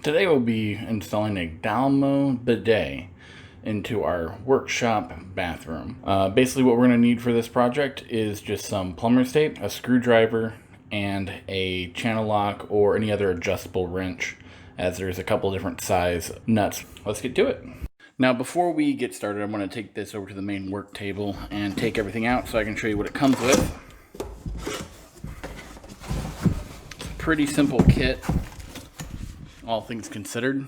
Today we'll be installing a Dalmo bidet into our workshop bathroom. Basically what we're going to need for this project is just some plumber's tape, a screwdriver, and a channel lock or any other adjustable wrench, as there's a couple different size nuts. Let's get to it. Now before we get started, I'm going to take this over to the main work table and take everything out so I can show you what it comes with. It's a pretty simple kit, all things considered.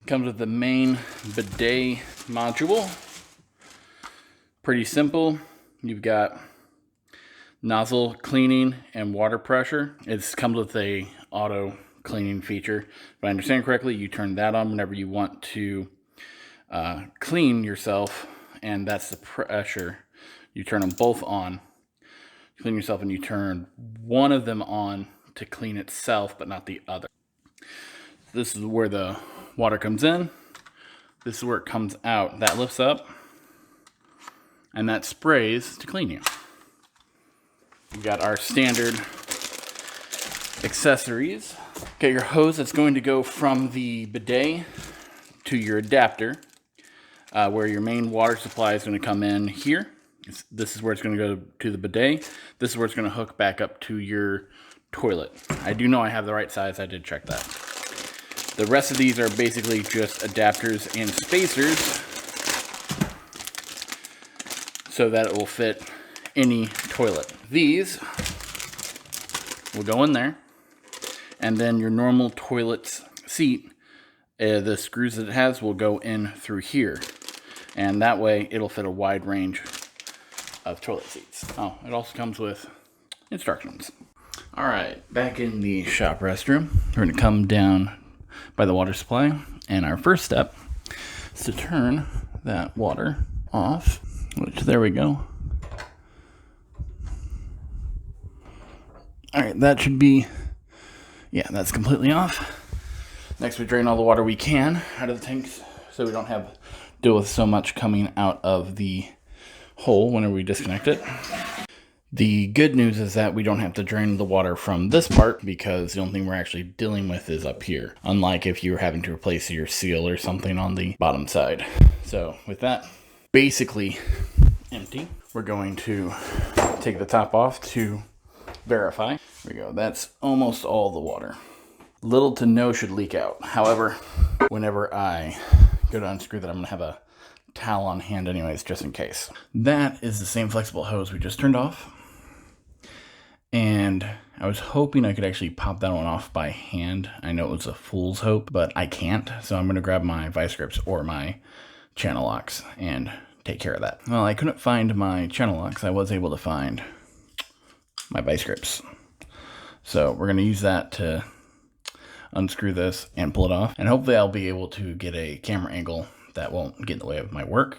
Comes with the main bidet module. Pretty simple. You've got nozzle cleaning and water pressure. It comes with a auto cleaning feature. If I understand correctly, you turn that on whenever you want to clean yourself, and that's the pressure. You turn them both on. Clean yourself, and you turn one of them on to clean itself, but not the other. This is where the water comes in. This is where it comes out. That lifts up, and that sprays to clean you. We've got our standard accessories. Got your hose that's going to go from the bidet to your adapter, where your main water supply is going to come in here. This is where it's going to go to the bidet. This is where it's going to hook back up to your toilet. I do know I have the right size. I did check that. The rest of these are basically just adapters and spacers so that it will fit any toilet. These will go in there, and then your normal toilet's seat, the screws that it has will go in through here, and that way it'll fit a wide range of toilet seats. Oh, it also comes with instructions. All right, back in the shop restroom, we're going to come down by the water supply, and our first step is to turn that water off, which there we go. All right, that should be, yeah, that's completely off. Next, we drain all the water we can out of the tanks so we don't have deal with so much coming out of the hole whenever we disconnect it. The good news is that we don't have to drain the water from this part, because the only thing we're actually dealing with is up here, unlike if you were having to replace your seal or something on the bottom side. So with that basically empty, we're going to take the top off to verify. There we go. That's almost all the water. Little to no should leak out. However, whenever I go to unscrew that, I'm going to have a towel on hand anyways, just in case. That is the same flexible hose we just turned off. And I was hoping I could actually pop that one off by hand. I know it was a fool's hope, but I can't. So I'm going to grab my vice grips or my channel locks and take care of that. Well, I couldn't find my channel locks. I was able to find my vice grips. So we're going to use that to unscrew this and pull it off. And hopefully I'll be able to get a camera angle that won't get in the way of my work.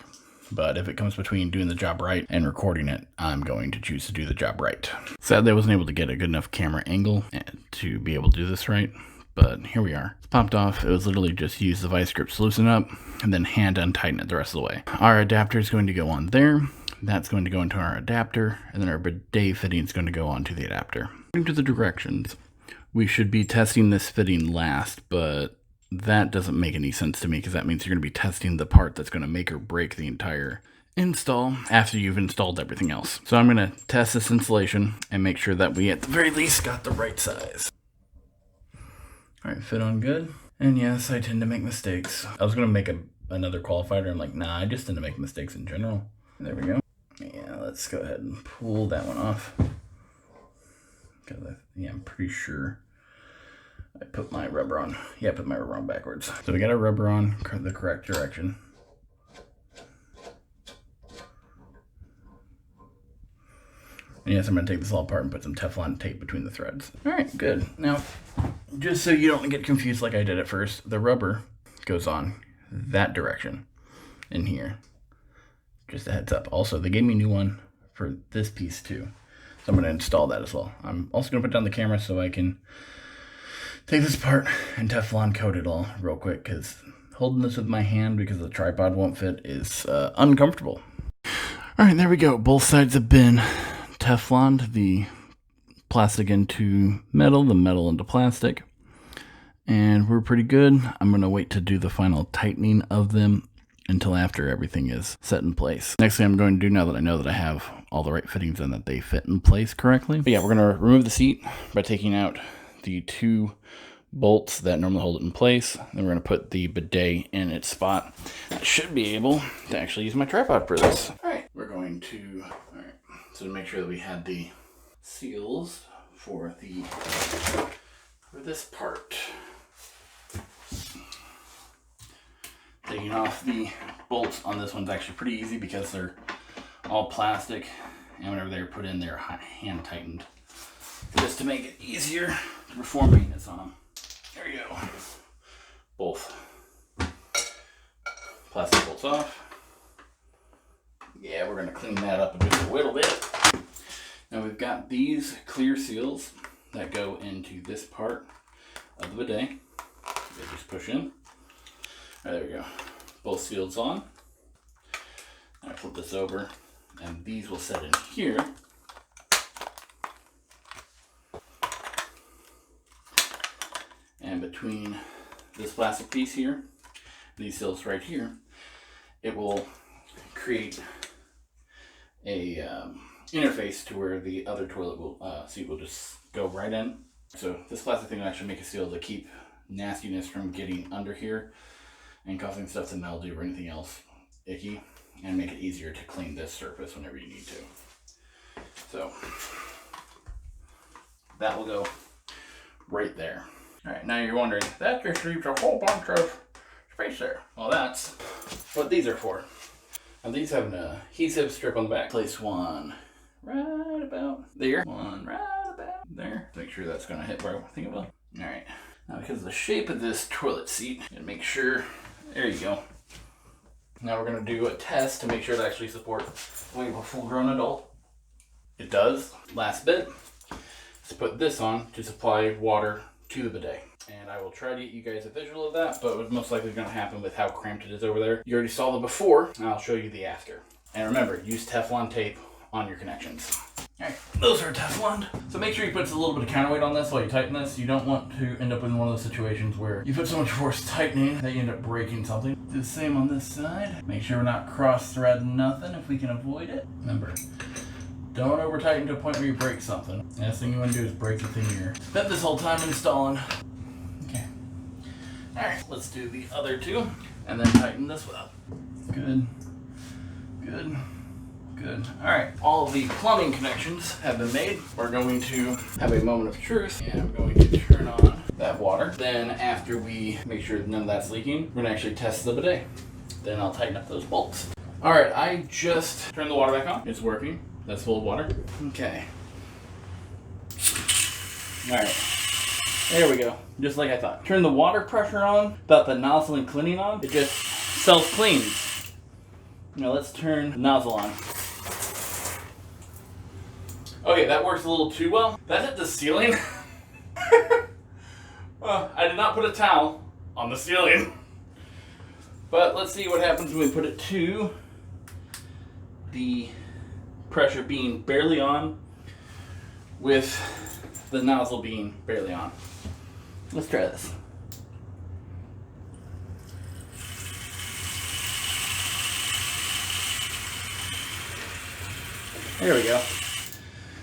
But if it comes between doing the job right and recording it, I'm going to choose to do the job right. Sadly, I wasn't able to get a good enough camera angle to be able to do this right, but here we are. It's popped off. It was literally just use the vice grips to loosen up and then hand untighten it the rest of the way. Our adapter is going to go on there. That's going to go into our adapter, and then our bidet fitting is going to go onto the adapter. According to the directions, we should be testing this fitting last, but that doesn't make any sense to me, because that means you're going to be testing the part that's going to make or break the entire install after you've installed everything else. So I'm going to test this installation and make sure that we at the very least got the right size. All right, fit on good. And yes, I tend to make mistakes. I was going to make another qualifier. I'm like, nah, I just tend to make mistakes in general. There we go. Yeah, let's go ahead and pull that one off. Because I'm pretty sure I put my rubber on. Yeah, I put my rubber on backwards. So we got our rubber on the correct direction. And yes, I'm going to take this all apart and put some Teflon tape between the threads. All right, good. Now, just so you don't get confused like I did at first, the rubber goes on that direction in here. Just a heads up. Also, they gave me a new one for this piece too. So I'm going to install that as well. I'm also going to put down the camera so I can take this apart and Teflon coat it all real quick, because holding this with my hand because the tripod won't fit is uncomfortable. All right, there we go. Both sides have been Tefloned, the plastic into metal, the metal into plastic. And we're pretty good. I'm going to wait to do the final tightening of them until after everything is set in place. Next thing I'm going to do, now that I know that I have all the right fittings and that they fit in place correctly. But yeah, we're going to remove the seat by taking out the 2 bolts that normally hold it in place. Then we're going to put the bidet in its spot. I should be able to actually use my tripod for this. All right, we're going to, so to make sure that we had the seals for this part. Taking off the bolts on this one's actually pretty easy because they're all plastic, and whenever they're put in, they're hand tightened just to make it easier to perform maintenance on them. There you go. Both plastic bolts off. Yeah, we're going to clean that up just a little bit. Now we've got these clear seals that go into this part of the bidet. They just push in. All right, there we go. Both seals on. I flip this over, and these will set in here. And between this plastic piece here, these seals right here, it will create a interface to where the other toilet seat will just go right in. So this plastic thing will actually make a seal to keep nastiness from getting under here and causing stuff to mildew or anything else icky, and make it easier to clean this surface whenever you need to. So that will go right there. All right, now you're wondering, that just leaves a whole bunch of space there. Well, that's what these are for. And these have an adhesive strip on the back. Place one right about there. One right about there. Make sure that's gonna hit where I think it will. All right, now because of the shape of this toilet seat, and make sure, there you go. Now we're gonna do a test to make sure it actually supports the weight of a full-grown adult. It does. Last bit, let's put this on to supply water to the bidet. And I will try to get you guys a visual of that, but what's most likely going to happen with how cramped it is over there. You already saw the before, and I'll show you the after. And remember, use Teflon tape on your connections. Alright, those are Teflon. So make sure you put a little bit of counterweight on this while you tighten this. You don't want to end up in one of those situations where you put so much force tightening that you end up breaking something. Do the same on this side. Make sure we're not cross-threading nothing if we can avoid it. Remember, don't over tighten to a point where you break something. The last thing you want to do is break the thing you're spent this whole time installing. Okay. Alright, let's do the other two and then tighten this one up. Good. Good. Good. Alright, all of the plumbing connections have been made. We're going to have a moment of truth, and I'm going to turn on that water. Then after we make sure none of that's leaking, we're going to actually test the bidet. Then I'll tighten up those bolts. Alright, I just turned the water back on. It's working. That's full of water. Okay. Alright. There we go. Just like I thought. Turn the water pressure on, about the nozzle and cleaning on. It just self-cleans. Now let's turn the nozzle on. Okay, that works a little too well. That hit the ceiling. Well, I did not put a towel on the ceiling. But let's see what happens when we put it to the pressure being barely on with the nozzle being barely on. Let's try this. There we go.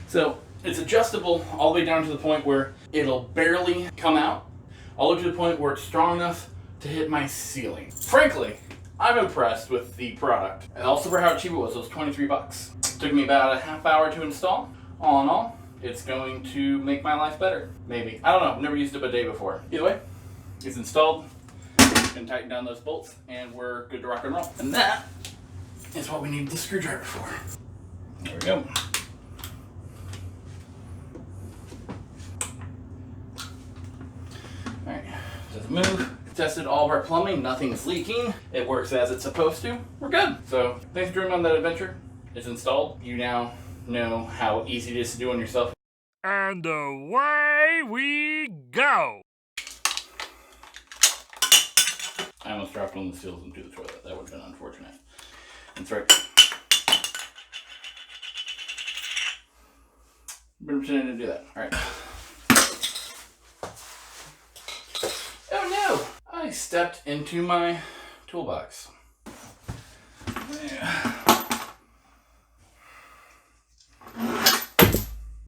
So it's adjustable all the way down to the point where it'll barely come out, all the way to the point where it's strong enough to hit my ceiling. Frankly, I'm impressed with the product. And also for how cheap it was 23 bucks. Took me about a half hour to install. All in all, it's going to make my life better. Maybe. I don't know. I've never used a bidet before. Either way, it's installed. Can tighten down those bolts, and we're good to rock and roll. And that is what we need the screwdriver for. There we go. Alright, doesn't move. Tested all of our plumbing, nothing's leaking. It works as it's supposed to. We're good. So thanks for joining me on that adventure. It's installed. You now know how easy it is to do on yourself. And away we go! I almost dropped one of the seals into the toilet. That would have been unfortunate. That's right. Been pretending to do that. Alright. stepped into my toolbox.